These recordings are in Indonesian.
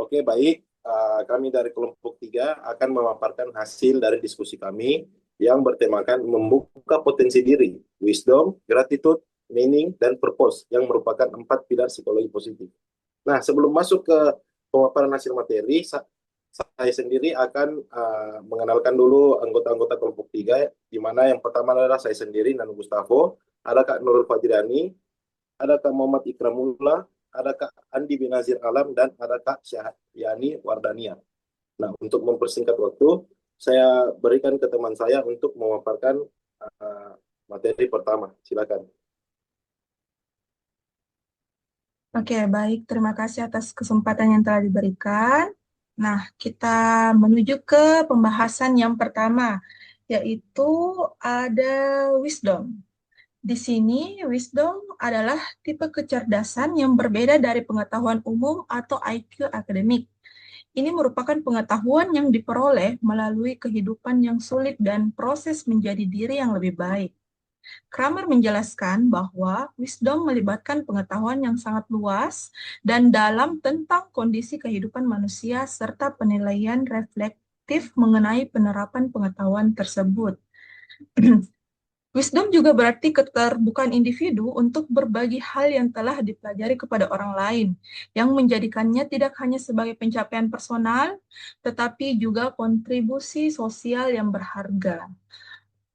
Oke, baik. Kami dari kelompok 3 akan memaparkan hasil dari diskusi kami yang bertemakan membuka potensi diri, wisdom, gratitude, meaning, dan purpose yang merupakan 4 pilar psikologi positif. Nah, sebelum masuk ke pemaparan hasil materi, saya sendiri akan mengenalkan dulu anggota-anggota kelompok 3, di mana yang pertama adalah saya sendiri, Nanu Gustavo, ada Kak Nurul Fajrani, ada Kak Muhammad Ikramullah, ada Kak Andi Binazir Alam, dan ada Kak Syahyani Wardania. Nah, untuk mempersingkat waktu, saya berikan ke teman saya untuk memaparkan uh, materi pertama. Silakan. Oke, baik. Terima kasih atas kesempatan yang telah diberikan. Nah, kita menuju ke pembahasan yang pertama, yaitu ada wisdom. Di sini, wisdom adalah tipe kecerdasan yang berbeda dari pengetahuan umum atau IQ akademik. Ini merupakan pengetahuan yang diperoleh melalui kehidupan yang sulit dan proses menjadi diri yang lebih baik. Kramer menjelaskan bahwa wisdom melibatkan pengetahuan yang sangat luas dan dalam tentang kondisi kehidupan manusia serta penilaian reflektif mengenai penerapan pengetahuan tersebut. Wisdom juga berarti keterbukaan individu untuk berbagi hal yang telah dipelajari kepada orang lain, yang menjadikannya tidak hanya sebagai pencapaian personal, tetapi juga kontribusi sosial yang berharga.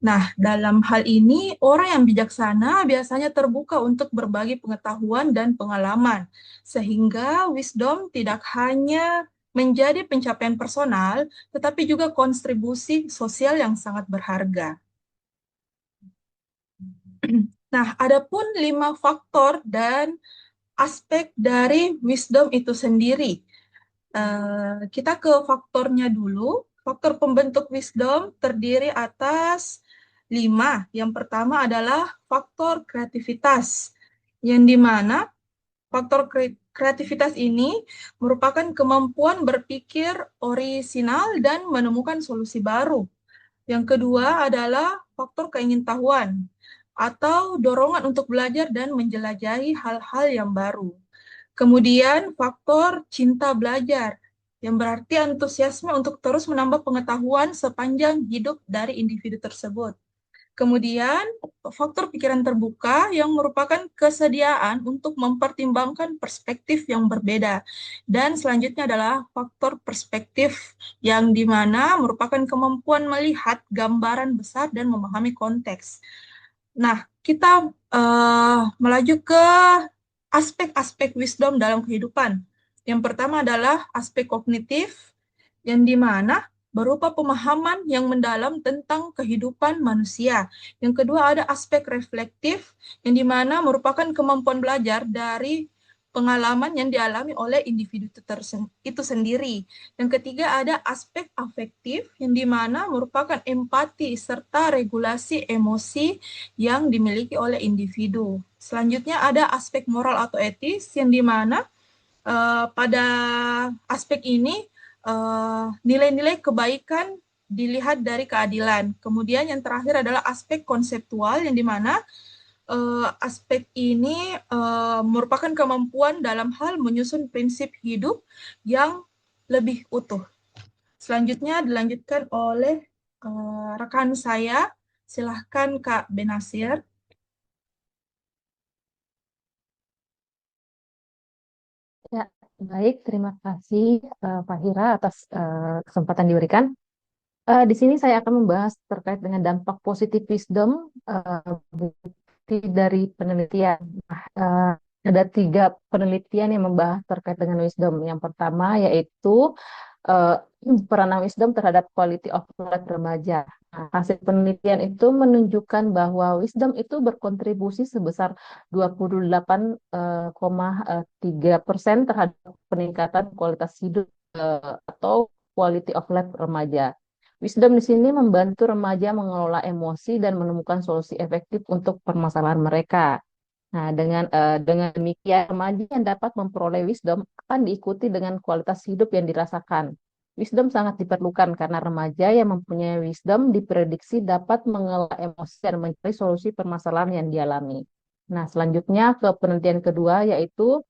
Nah, dalam hal ini, orang yang bijaksana biasanya terbuka untuk berbagi pengetahuan dan pengalaman, sehingga wisdom tidak hanya menjadi pencapaian personal, tetapi juga kontribusi sosial yang sangat berharga. Nah, adapun 5 faktor dan aspek dari wisdom itu sendiri. Kita ke faktornya dulu. Faktor pembentuk wisdom terdiri atas 5. Yang pertama adalah faktor kreativitas, yang dimana faktor kreativitas ini merupakan kemampuan berpikir orisinal dan menemukan solusi baru. Yang kedua adalah faktor keingintahuan atau dorongan untuk belajar dan menjelajahi hal-hal yang baru. Kemudian faktor cinta belajar, yang berarti antusiasme untuk terus menambah pengetahuan sepanjang hidup dari individu tersebut. Kemudian faktor pikiran terbuka yang merupakan kesediaan untuk mempertimbangkan perspektif yang berbeda. Dan selanjutnya adalah faktor perspektif yang dimana merupakan kemampuan melihat gambaran besar dan memahami konteks. Nah, kita melaju ke aspek-aspek wisdom dalam kehidupan. Yang pertama adalah aspek kognitif, yang dimana berupa pemahaman yang mendalam tentang kehidupan manusia. Yang kedua ada aspek reflektif, yang dimana merupakan kemampuan belajar dari pengalaman yang dialami oleh individu itu sendiri. Yang ketiga ada aspek afektif, yang dimana merupakan empati serta regulasi emosi yang dimiliki oleh individu. Selanjutnya ada aspek moral atau etis, yang dimana pada aspek ini nilai-nilai kebaikan dilihat dari keadilan. Kemudian yang terakhir adalah aspek konseptual, yang dimana aspek ini merupakan kemampuan dalam hal menyusun prinsip hidup yang lebih utuh. Selanjutnya dilanjutkan oleh rekan saya. Silahkan Kak Benasir. Ya, baik. Terima kasih Fahira atas kesempatan diberikan. Di sini saya akan membahas terkait dengan dampak positif wisdom bukti dari penelitian. Uh, ada 3 penelitian yang membahas terkait dengan wisdom. Yang pertama yaitu uh, peranan wisdom terhadap quality of life remaja. Nah, hasil penelitian itu menunjukkan bahwa wisdom itu berkontribusi sebesar 28,3% terhadap peningkatan kualitas hidup atau quality of life remaja. Wisdom di sini membantu remaja mengelola emosi dan menemukan solusi efektif untuk permasalahan mereka. Nah, dengan demikian remaja yang dapat memperoleh wisdom akan diikuti dengan kualitas hidup yang dirasakan. Wisdom sangat diperlukan karena remaja yang mempunyai wisdom diprediksi dapat mengelola emosi dan mencari solusi permasalahan yang dialami. Nah, selanjutnya ke penelitian kedua yaitu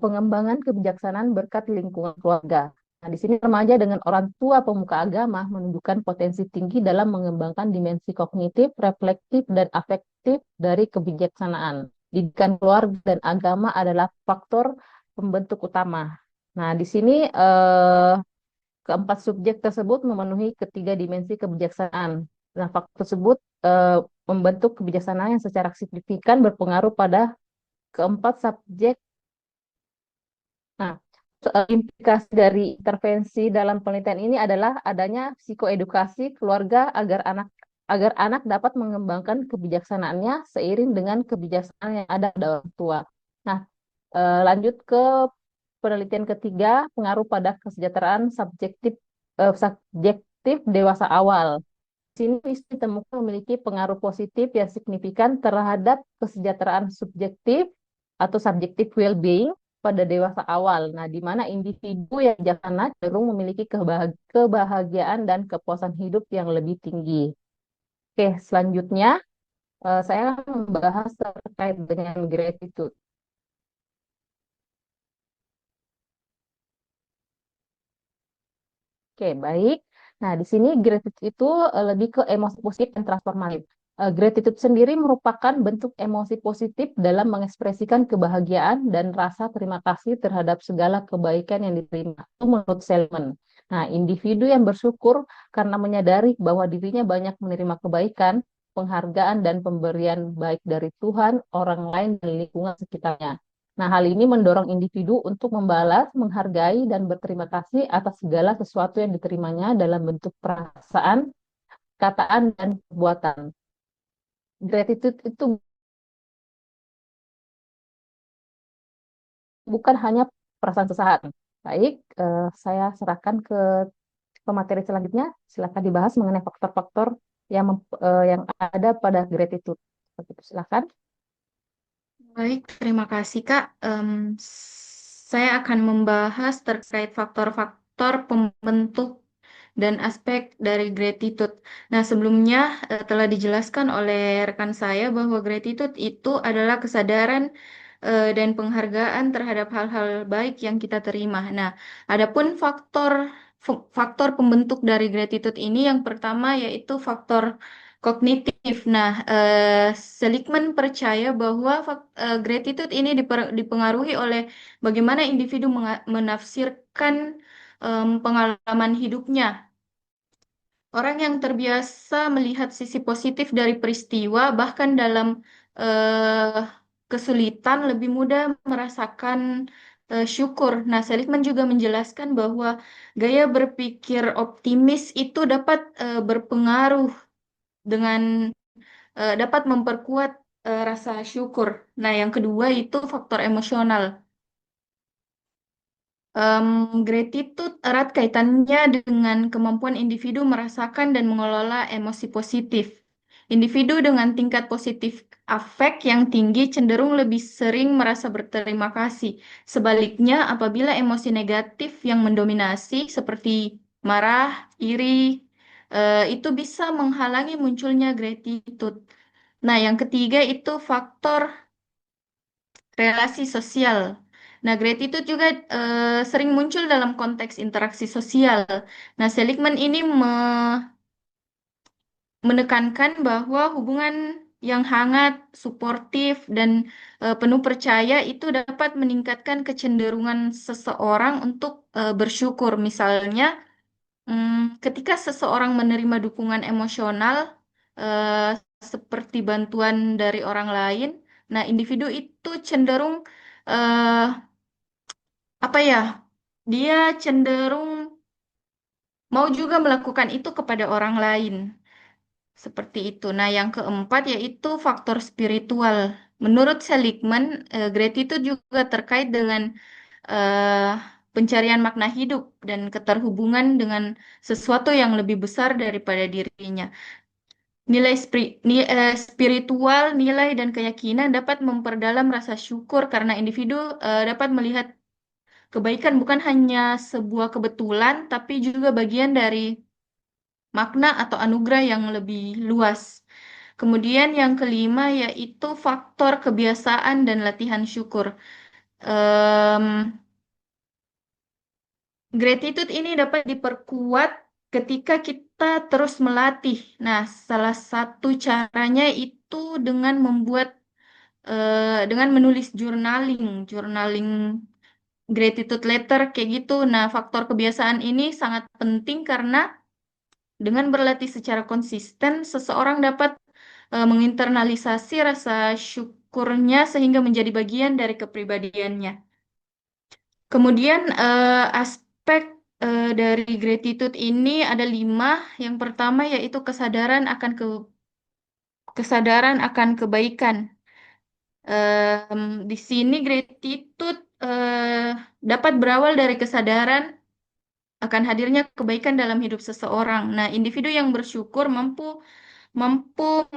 pengembangan kebijaksanaan berkat lingkungan keluarga. Nah, di sini remaja dengan orang tua pemuka agama menunjukkan potensi tinggi dalam mengembangkan dimensi kognitif, reflektif, dan afektif dari kebijaksanaan. Didikan keluarga dan agama adalah faktor pembentuk utama. Nah, di sini keempat subjek tersebut memenuhi ketiga dimensi kebijaksanaan. Nah, faktor tersebut membentuk kebijaksanaan yang secara signifikan berpengaruh pada keempat subjek. Nah, implikasi dari intervensi dalam penelitian ini adalah adanya psikoedukasi keluarga agar anak dapat mengembangkan kebijaksanaannya seiring dengan kebijaksanaan yang ada pada orang tua. Nah, lanjut ke penelitian ketiga, pengaruh pada kesejahteraan subjektif dewasa awal. Sini ditemukan memiliki pengaruh positif yang signifikan terhadap kesejahteraan subjektif atau subjective well-being pada dewasa awal. Nah, di mana individu yang bijaksana cenderung memiliki kebahagiaan dan kepuasan hidup yang lebih tinggi. Oke, selanjutnya saya akan membahas terkait dengan gratitude. Oke, baik. Nah, di sini gratitude itu lebih ke emosi positif dan transformatif. Gratitude sendiri merupakan bentuk emosi positif dalam mengekspresikan kebahagiaan dan rasa terima kasih terhadap segala kebaikan yang diterima. Itu menurut Selman. Nah, individu yang bersyukur karena menyadari bahwa dirinya banyak menerima kebaikan, penghargaan, dan pemberian baik dari Tuhan, orang lain, dan lingkungan sekitarnya. Nah, hal ini mendorong individu untuk membalas, menghargai, dan berterima kasih atas segala sesuatu yang diterimanya dalam bentuk perasaan, kataan, dan perbuatan. Gratitude itu bukan hanya perasaan sesaat. Baik, saya serahkan ke pemateri selanjutnya. Silakan dibahas mengenai faktor-faktor yang ada pada gratitude. Silakan. Baik, terima kasih Kak. Saya akan membahas terkait faktor-faktor pembentuk dan aspek dari gratitude. Nah, sebelumnya telah dijelaskan oleh rekan saya bahwa gratitude itu adalah kesadaran dan penghargaan terhadap hal-hal baik yang kita terima. Nah, adapun faktor pembentuk dari gratitude ini yang pertama yaitu faktor kognitif. Nah, Seligman percaya bahwa gratitude ini dipengaruhi oleh bagaimana individu menafsirkan pengalaman hidupnya. Orang yang terbiasa melihat sisi positif dari peristiwa, bahkan dalam eh, kesulitan, lebih mudah merasakan syukur. Nah, Seligman juga menjelaskan bahwa gaya berpikir optimis itu dapat berpengaruh dengan dapat memperkuat rasa syukur. Nah, yang kedua itu faktor emosional. Gratitude erat kaitannya dengan kemampuan individu merasakan dan mengelola emosi positif. Individu dengan tingkat positif afek yang tinggi cenderung lebih sering merasa berterima kasih. Sebaliknya, apabila emosi negatif yang mendominasi seperti marah, iri, itu bisa menghalangi munculnya gratitude. Nah, yang ketiga itu faktor relasi sosial. Nah, gratitude juga sering muncul dalam konteks interaksi sosial. Nah, Seligman ini menekankan bahwa hubungan yang hangat, suportif, dan penuh percaya itu dapat meningkatkan kecenderungan seseorang untuk bersyukur. Misalnya, ketika seseorang menerima dukungan emosional eh, seperti bantuan dari orang lain, nah individu itu cenderung eh, apa ya? Dia cenderung mau juga melakukan itu kepada orang lain. Seperti itu. Nah, yang keempat yaitu faktor spiritual. Menurut Seligman, gratitude juga terkait dengan eh, pencarian makna hidup dan keterhubungan dengan sesuatu yang lebih besar daripada dirinya. Spiritual, nilai, dan keyakinan dapat memperdalam rasa syukur karena individu dapat melihat kebaikan bukan hanya sebuah kebetulan, tapi juga bagian dari makna atau anugerah yang lebih luas. Kemudian yang kelima yaitu faktor kebiasaan dan latihan syukur. Em, Gratitude ini dapat diperkuat ketika kita terus melatih. Nah, salah satu caranya itu dengan dengan menulis journaling gratitude letter kayak gitu. Nah, faktor kebiasaan ini sangat penting karena dengan berlatih secara konsisten, seseorang dapat menginternalisasi rasa syukurnya sehingga menjadi bagian dari kepribadiannya. Kemudian aspek dari gratitude ini ada 5. Yang pertama yaitu kesadaran akan kebaikan. Di sini gratitude dapat berawal dari kesadaran akan hadirnya kebaikan dalam hidup seseorang. Nah, individu yang bersyukur mampu mampu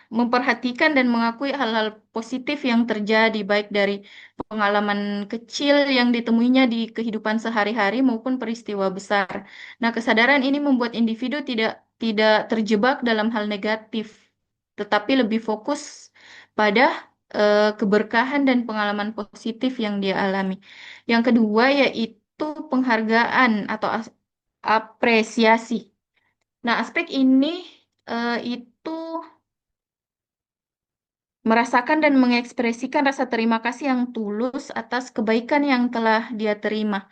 memperhatikan dan mengakui hal-hal positif yang terjadi, baik dari pengalaman kecil yang ditemuinya di kehidupan sehari-hari maupun peristiwa besar. Nah, kesadaran ini membuat individu tidak tidak terjebak dalam hal negatif, tetapi lebih fokus pada keberkahan dan pengalaman positif yang dia alami. Yang kedua yaitu penghargaan atau apresiasi. Nah, aspek ini itu merasakan dan mengekspresikan rasa terima kasih yang tulus atas kebaikan yang telah dia terima.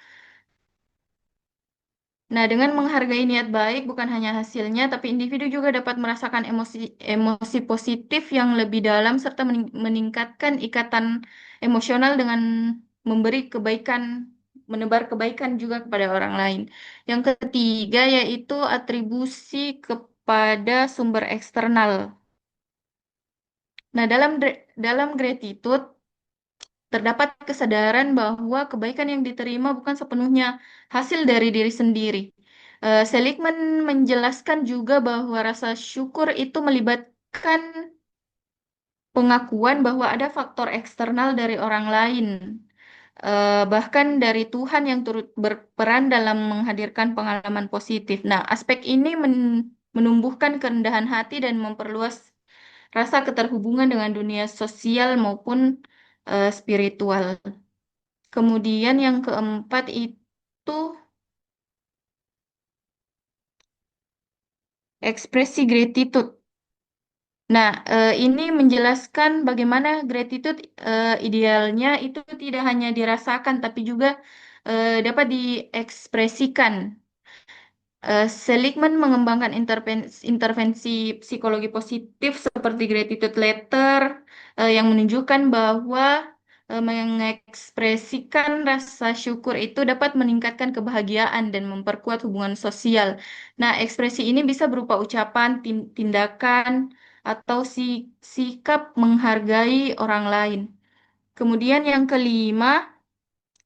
Nah, dengan menghargai niat baik bukan hanya hasilnya, tapi individu juga dapat merasakan emosi positif yang lebih dalam serta meningkatkan ikatan emosional dengan memberi kebaikan, menebar kebaikan juga kepada orang lain. Yang ketiga yaitu atribusi kepada sumber eksternal. Nah, dalam gratitude terdapat kesadaran bahwa kebaikan yang diterima bukan sepenuhnya hasil dari diri sendiri. Seligman menjelaskan juga bahwa rasa syukur itu melibatkan pengakuan bahwa ada faktor eksternal dari orang lain, bahkan dari Tuhan yang turut berperan dalam menghadirkan pengalaman positif. Nah, aspek ini menumbuhkan kerendahan hati dan memperluas rasa keterhubungan dengan dunia sosial maupun spiritual. Kemudian yang keempat itu ekspresi gratitude. Nah, ini menjelaskan bagaimana gratitude idealnya itu tidak hanya dirasakan, tapi juga dapat diekspresikan. Seligman mengembangkan intervensi psikologi positif seperti gratitude letter yang menunjukkan bahwa mengekspresikan rasa syukur itu dapat meningkatkan kebahagiaan dan memperkuat hubungan sosial. Nah, ekspresi ini bisa berupa ucapan, tindakan, atau sikap menghargai orang lain. Kemudian yang kelima,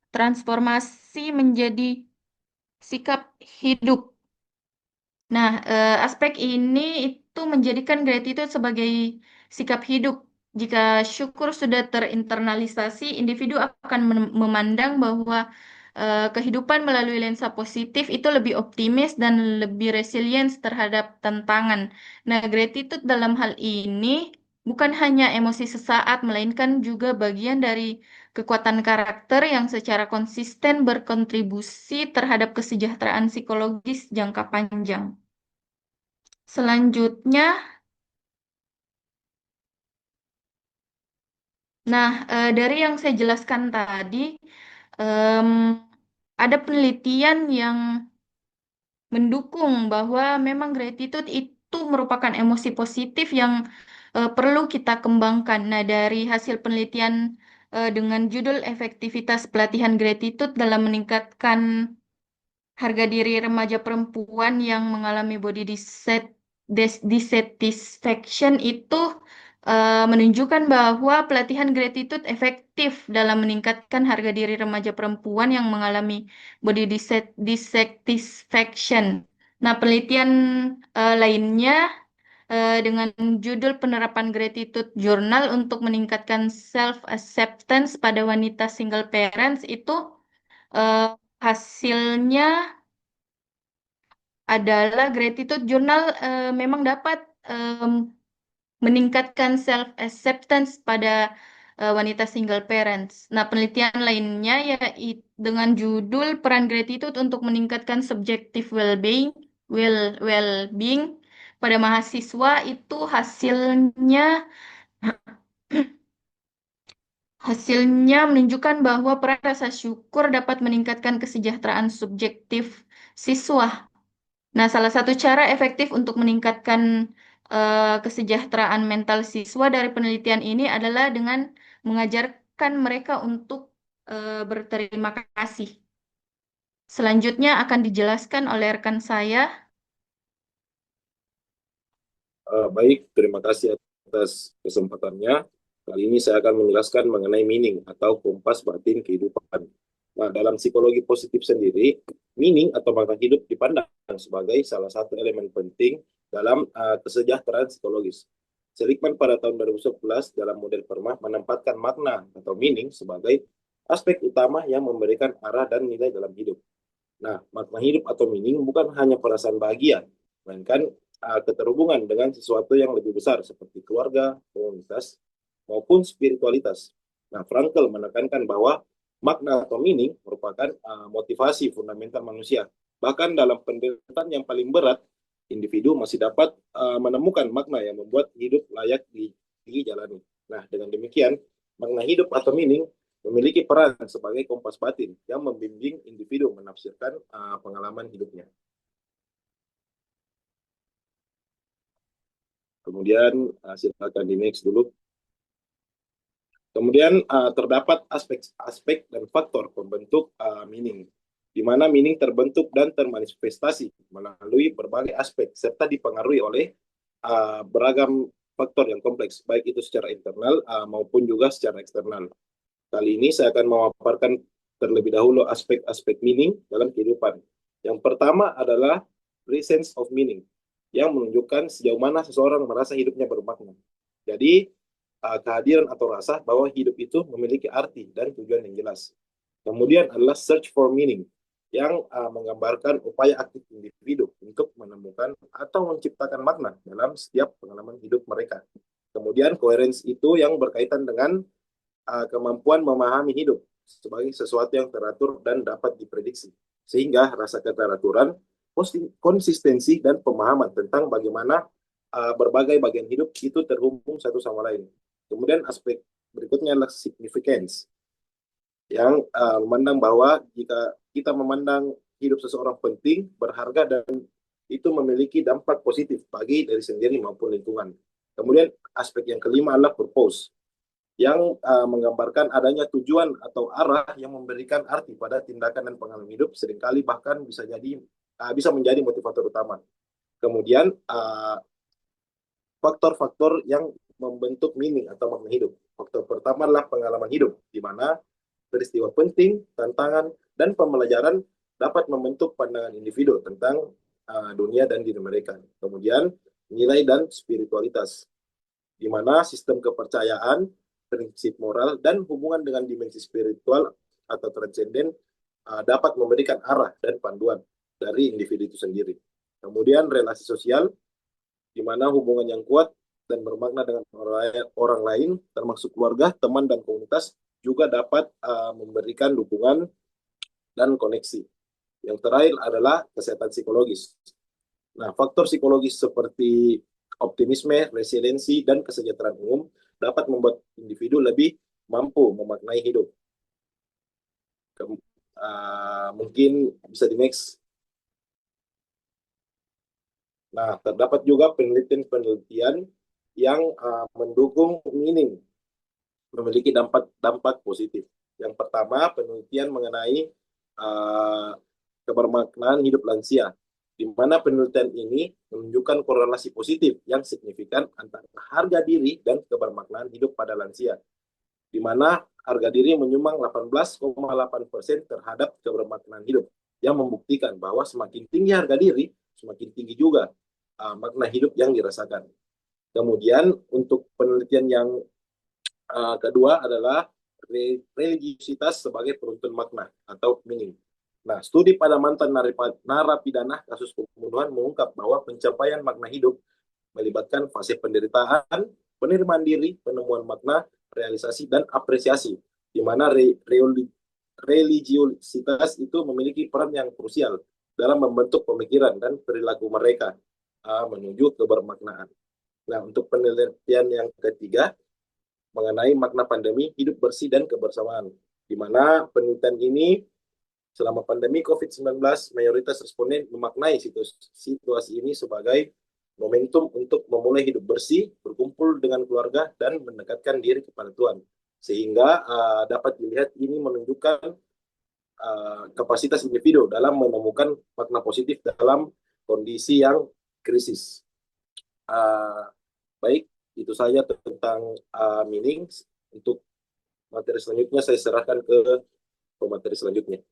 transformasi menjadi sikap hidup. Nah, aspek ini itu menjadikan gratitude sebagai sikap hidup. Jika syukur sudah terinternalisasi, individu akan memandang bahwa kehidupan melalui lensa positif itu lebih optimis dan lebih resilient terhadap tantangan. Nah, gratitude dalam hal ini bukan hanya emosi sesaat, melainkan juga bagian dari kekuatan karakter yang secara konsisten berkontribusi terhadap kesejahteraan psikologis jangka panjang. Selanjutnya, nah dari yang saya jelaskan tadi, em, ada penelitian yang mendukung bahwa memang gratitude itu merupakan emosi positif yang perlu kita kembangkan. Nah, dari hasil penelitian dengan judul efektivitas pelatihan gratitude dalam meningkatkan harga diri remaja perempuan yang mengalami body dissatisfaction itu menunjukkan bahwa pelatihan gratitude efektif dalam meningkatkan harga diri remaja perempuan yang mengalami body dissatisfaction. Nah, penelitian lainnya dengan judul penerapan gratitude journal untuk meningkatkan self acceptance pada wanita single parents itu hasilnya adalah gratitude journal memang dapat meningkatkan self acceptance pada wanita single parents. Nah, penelitian lainnya dengan judul peran gratitude untuk meningkatkan subjective well-being pada mahasiswa itu hasilnya menunjukkan bahwa peran rasa syukur dapat meningkatkan kesejahteraan subjektif siswa. Nah, salah satu cara efektif untuk meningkatkan kesejahteraan mental siswa dari penelitian ini adalah dengan mengajarkan mereka untuk berterima kasih. Selanjutnya akan dijelaskan oleh rekan saya. Baik, terima kasih atas kesempatannya. Kali ini saya akan menjelaskan mengenai meaning atau kompas batin kehidupan. Nah, dalam psikologi positif sendiri, meaning atau makna hidup dipandang sebagai salah satu elemen penting dalam kesejahteraan psikologis. Seligman pada tahun 2011 dalam model PERMA menempatkan makna atau meaning sebagai aspek utama yang memberikan arah dan nilai dalam hidup. Nah, makna hidup atau meaning bukan hanya perasaan bahagia, melainkan keterhubungan dengan sesuatu yang lebih besar seperti keluarga, komunitas, maupun spiritualitas. Nah, Frankl menekankan bahwa makna atau meaning merupakan motivasi fundamental manusia. Bahkan dalam penderitaan yang paling berat, individu masih dapat menemukan makna yang membuat hidup layak dijalani. Nah, dengan demikian, makna hidup atau meaning memiliki peran sebagai kompas batin yang membimbing individu menafsirkan pengalaman hidupnya. Kemudian silakan di next dulu. Kemudian terdapat aspek dan faktor pembentuk meaning, di mana meaning terbentuk dan termanifestasi melalui berbagai aspek serta dipengaruhi oleh beragam faktor yang kompleks, baik itu secara internal maupun juga secara eksternal. Kali ini saya akan memaparkan terlebih dahulu aspek-aspek meaning dalam kehidupan. Yang pertama adalah presence of meaning, yang menunjukkan sejauh mana seseorang merasa hidupnya bermakna. Jadi, kehadiran atau rasa bahwa hidup itu memiliki arti dan tujuan yang jelas. Kemudian adalah search for meaning, yang menggambarkan upaya aktif individu untuk menemukan atau menciptakan makna dalam setiap pengalaman hidup mereka. Kemudian coherence itu yang berkaitan dengan kemampuan memahami hidup sebagai sesuatu yang teratur dan dapat diprediksi. Sehingga rasa keteraturan, konsistensi, dan pemahaman tentang bagaimana berbagai bagian hidup itu terhubung satu sama lain. Kemudian aspek berikutnya adalah significance, yang memandang bahwa jika kita memandang hidup seseorang penting, berharga, dan itu memiliki dampak positif bagi diri sendiri maupun lingkungan. Kemudian aspek yang kelima adalah purpose, yang menggambarkan adanya tujuan atau arah yang memberikan arti pada tindakan dan pengalaman hidup, seringkali bahkan bisa menjadi motivator utama. Kemudian faktor-faktor yang membentuk meaning atau makna hidup. Faktor pertama adalah pengalaman hidup, di mana peristiwa penting, tantangan, dan pembelajaran dapat membentuk pandangan individu tentang dunia dan diri mereka. Kemudian nilai dan spiritualitas, di mana sistem kepercayaan, prinsip moral, dan hubungan dengan dimensi spiritual atau transenden dapat memberikan arah dan panduan dari individu itu sendiri. Kemudian relasi sosial, di mana hubungan yang kuat dan bermakna dengan orang lain, termasuk keluarga, teman, dan komunitas, juga dapat memberikan dukungan dan koneksi. Yang terakhir adalah kesehatan psikologis. Nah, faktor psikologis seperti optimisme, resiliensi, dan kesejahteraan umum dapat membuat individu lebih mampu memaknai hidup. Mungkin bisa di next. Nah, terdapat juga penelitian yang mendukung meaning memiliki dampak positif. Yang pertama, penelitian mengenai kebermaknaan hidup lansia, di mana penelitian ini menunjukkan korelasi positif yang signifikan antara harga diri dan kebermaknaan hidup pada lansia, di mana harga diri menyumbang 18,8% terhadap kebermaknaan hidup, yang membuktikan bahwa semakin tinggi harga diri, semakin tinggi juga makna hidup yang dirasakan. Kemudian untuk penelitian yang kedua adalah religiusitas sebagai penuntun makna atau meaning. Nah, studi pada mantan narapidana kasus pembunuhan mengungkap bahwa pencapaian makna hidup melibatkan fase penderitaan, penerimaan diri, penemuan makna, realisasi, dan apresiasi, di mana religiositas itu memiliki peran yang krusial dalam membentuk pemikiran dan perilaku mereka menuju kebermaknaan. Nah, untuk penelitian yang ketiga mengenai makna pandemi, hidup bersih dan kebersamaan, di mana penelitian ini selama pandemi COVID-19 mayoritas responden memaknai situasi ini sebagai momentum untuk memulai hidup bersih, berkumpul dengan keluarga, dan mendekatkan diri kepada Tuhan. Sehingga dapat dilihat ini menunjukkan kapasitas individu dalam menemukan makna positif dalam kondisi yang krisis. Baik, itu saja tentang meaning. Untuk materi selanjutnya saya serahkan ke pemateri selanjutnya.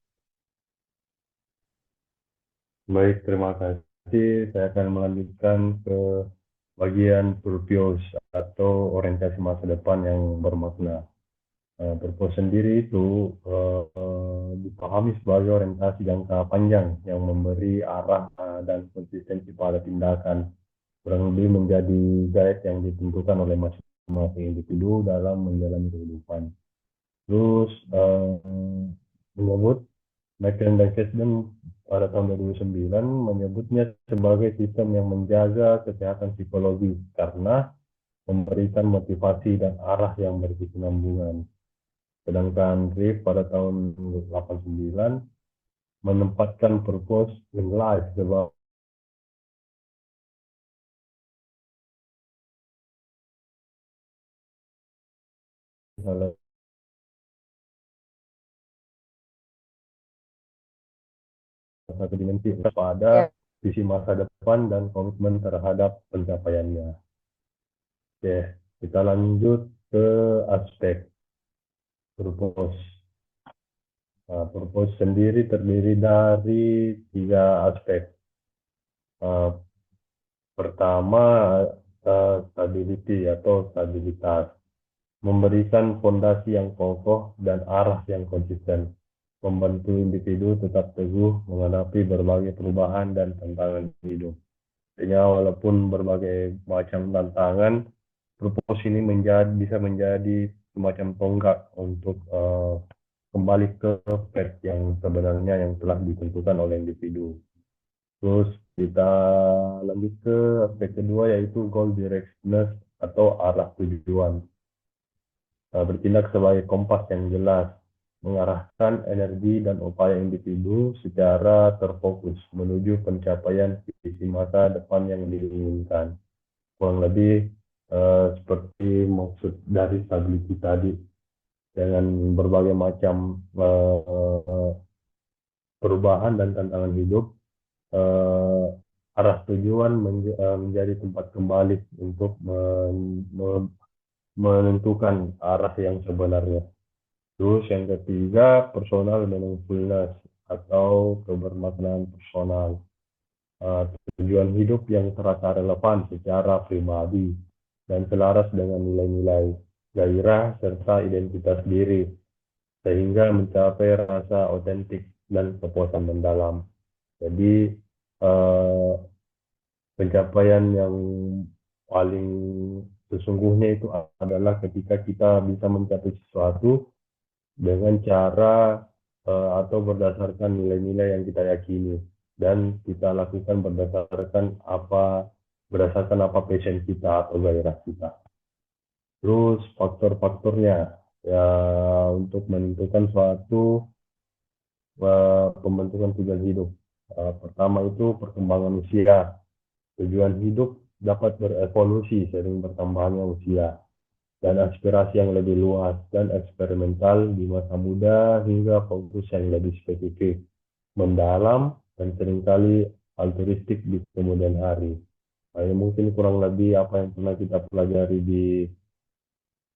Baik, terima kasih. Saya akan melanjutkan ke bagian purpose atau orientasi masa depan yang bermakna. Purpose sendiri itu dipahami sebagai orientasi jangka panjang yang memberi arah dan konsistensi pada tindakan, kurang lebih menjadi guide yang ditentukan oleh masing-masing individu dalam menjalani kehidupan. Terus menyebut McLean dan Kesden pada tahun 2009 menyebutnya sebagai sistem yang menjaga kesehatan psikologi karena memberikan motivasi dan arah yang berkesinambungan. Sedangkan Reeve pada tahun 89 menempatkan purpose in life sebagai satu dimensi pada visi masa depan dan komitmen terhadap pencapaiannya. Oke, kita lanjut ke aspek purpose. Purpose sendiri terdiri dari 3 aspek. Pertama, stability atau stabilitas, memberikan fondasi yang kokoh dan arah yang konsisten, membantu individu tetap teguh menghadapi berbagai perubahan dan tantangan hidup. Artinya walaupun berbagai macam tantangan, purpose ini bisa menjadi semacam tonggak untuk kembali ke path yang sebenarnya yang telah ditentukan oleh individu. Terus kita lanjut ke aspek kedua, yaitu goal directedness atau arah tujuan. Bertindak sebagai kompas yang jelas, mengarahkan energi dan upaya individu secara terfokus menuju pencapaian visi masa depan yang diinginkan. Kurang lebih seperti maksud dari stability tadi, dengan berbagai macam perubahan dan tantangan hidup, arah tujuan menjadi tempat kembali untuk menentukan arah yang sebenarnya. Terus yang ketiga, personal meaningfulness atau kebermaknaan personal. Tujuan hidup yang terasa relevan secara pribadi dan selaras dengan nilai-nilai, gairah, serta identitas diri, sehingga mencapai rasa otentik dan kepuasan mendalam. Jadi pencapaian yang paling sesungguhnya itu adalah ketika kita bisa mencapai sesuatu dengan cara atau berdasarkan nilai-nilai yang kita yakini, dan kita lakukan berdasarkan apa passion kita atau gairah kita. Terus faktor-faktornya ya untuk menentukan suatu pembentukan tujuan hidup. Pertama itu perkembangan usia. Tujuan hidup dapat berevolusi seiring bertambahnya usia dan aspirasi yang lebih luas dan eksperimental di masa muda hingga fokus yang lebih spesifik, mendalam, dan seringkali altruistik di kemudian hari. Ini mungkin kurang lebih apa yang pernah kita pelajari di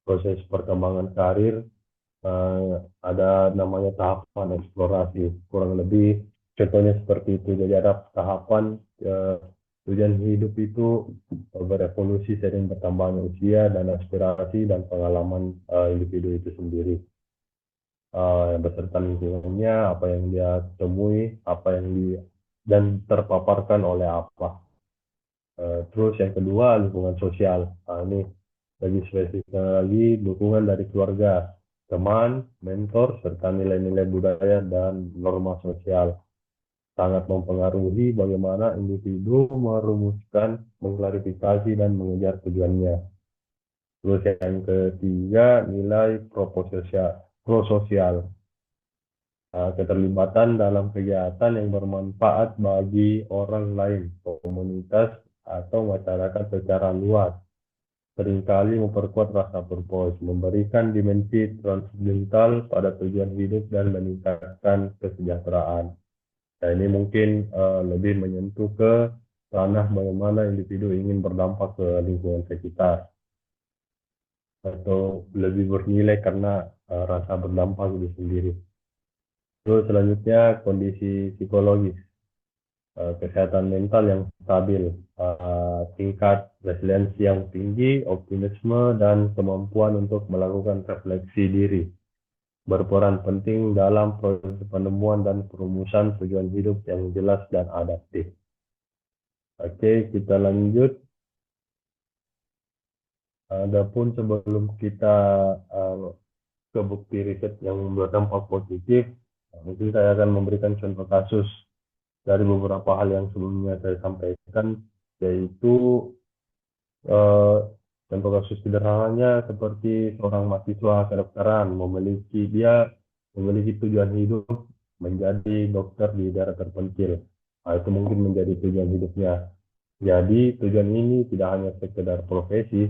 proses perkembangan karir. Ada namanya tahapan eksplorasi, kurang lebih contohnya seperti itu. Jadi ada tahapan tujuan hidup itu berevolusi seiring bertambahnya usia dan aspirasi dan pengalaman individu itu sendiri, beserta lingkungannya, apa yang dia temui, dan terpaparkan oleh apa. Terus yang kedua, lingkungan sosial. Ini Lebih spesifik lagi, dukungan dari keluarga, teman, mentor, serta nilai-nilai budaya dan norma sosial sangat mempengaruhi bagaimana individu merumuskan, mengklarifikasi, dan mengejar tujuannya. Terus yang ketiga, nilai prososial. Keterlibatan dalam kegiatan yang bermanfaat bagi orang lain, komunitas, atau masyarakat secara luas seringkali memperkuat rasa purpose, memberikan dimensi transendental pada tujuan hidup dan meningkatkan kesejahteraan. Nah, ini mungkin lebih menyentuh ke ranah bagaimana individu ingin berdampak ke lingkungan sekitar atau lebih bernilai karena rasa berdampak itu sendiri. Terus selanjutnya kondisi psikologis, kesehatan mental yang stabil, tingkat resiliensi yang tinggi, optimisme, dan kemampuan untuk melakukan refleksi diri berperan penting dalam proses penemuan dan perumusan tujuan hidup yang jelas dan adaptif. Oke, kita lanjut. Adapun sebelum kita ke bukti riset yang berdampak positif, mungkin saya akan memberikan contoh kasus dari beberapa hal yang sebelumnya saya sampaikan, yaitu contoh kasus sederhananya seperti seorang mahasiswa kedokteran memiliki tujuan hidup menjadi dokter di daerah terpencil. Nah, itu mungkin menjadi tujuan hidupnya. Jadi tujuan ini tidak hanya sekedar profesi,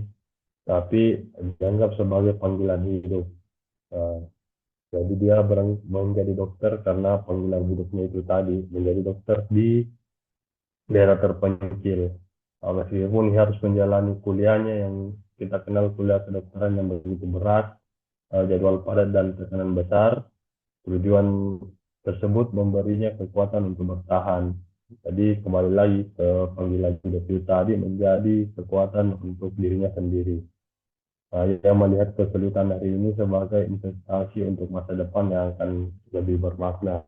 tapi dianggap sebagai panggilan hidup. Jadi dia menjadi dokter karena panggilan hidupnya itu tadi, menjadi dokter di daerah terpencil. Meskipun harus menjalani kuliahnya yang kita kenal kuliah kedokteran yang begitu berat, jadwal padat dan tekanan besar, tujuan tersebut memberinya kekuatan untuk bertahan. Jadi kembali lagi ke panggilan hidup itu tadi menjadi kekuatan untuk dirinya sendiri. Ia melihat kesulitan hari ini sebagai investasi untuk masa depan yang akan lebih bermakna.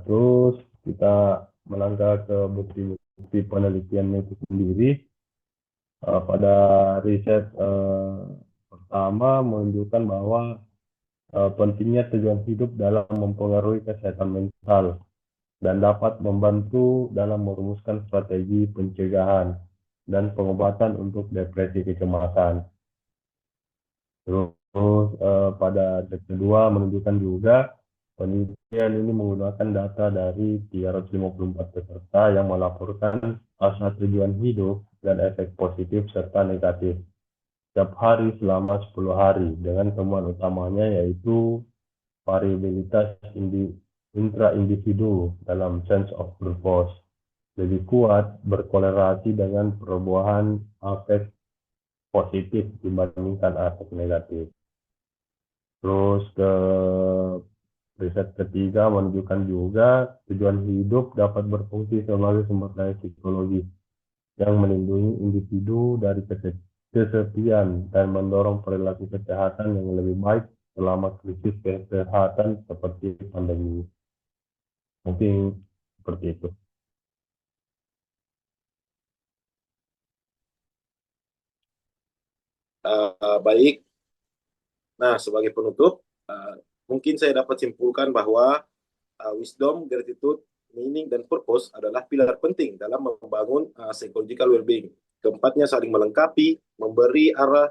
Terus kita melangkah ke bukti penelitian itu sendiri. Pada riset pertama menunjukkan bahwa pentingnya tujuan hidup dalam mempengaruhi kesehatan mental dan dapat membantu dalam merumuskan strategi pencegahan dan pengobatan untuk depresi kecemasan. Terus pada riset kedua menunjukkan juga penelitian ini menggunakan data dari 354 peserta yang melaporkan asa tujuan hidup dan efek positif serta negatif setiap hari selama 10 hari dengan temuan utamanya yaitu variabilitas intra-individu dalam sense of purpose lebih kuat berkorelasi dengan perubahan efek positif dibandingkan efek negatif. Terus ke riset ketiga menunjukkan juga tujuan hidup dapat berfungsi sebagai sumber daya psikologi yang melindungi individu dari kesepian dan mendorong perilaku kesehatan yang lebih baik selama krisis kesehatan seperti pandemi. Mungkin seperti itu. Baik. Nah, sebagai penutup, mungkin saya dapat simpulkan bahwa wisdom, gratitude, meaning, dan purpose adalah pilar penting dalam membangun psychological well-being. Keempatnya saling melengkapi, memberi arah,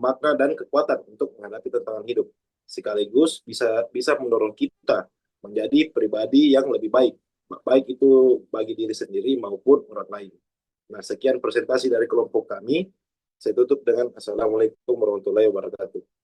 makna, dan kekuatan untuk menghadapi tantangan hidup. Sekaligus bisa mendorong kita menjadi pribadi yang lebih baik, baik itu bagi diri sendiri maupun orang lain. Nah, sekian presentasi dari kelompok kami. Saya tutup dengan Assalamualaikum warahmatullahi wabarakatuh.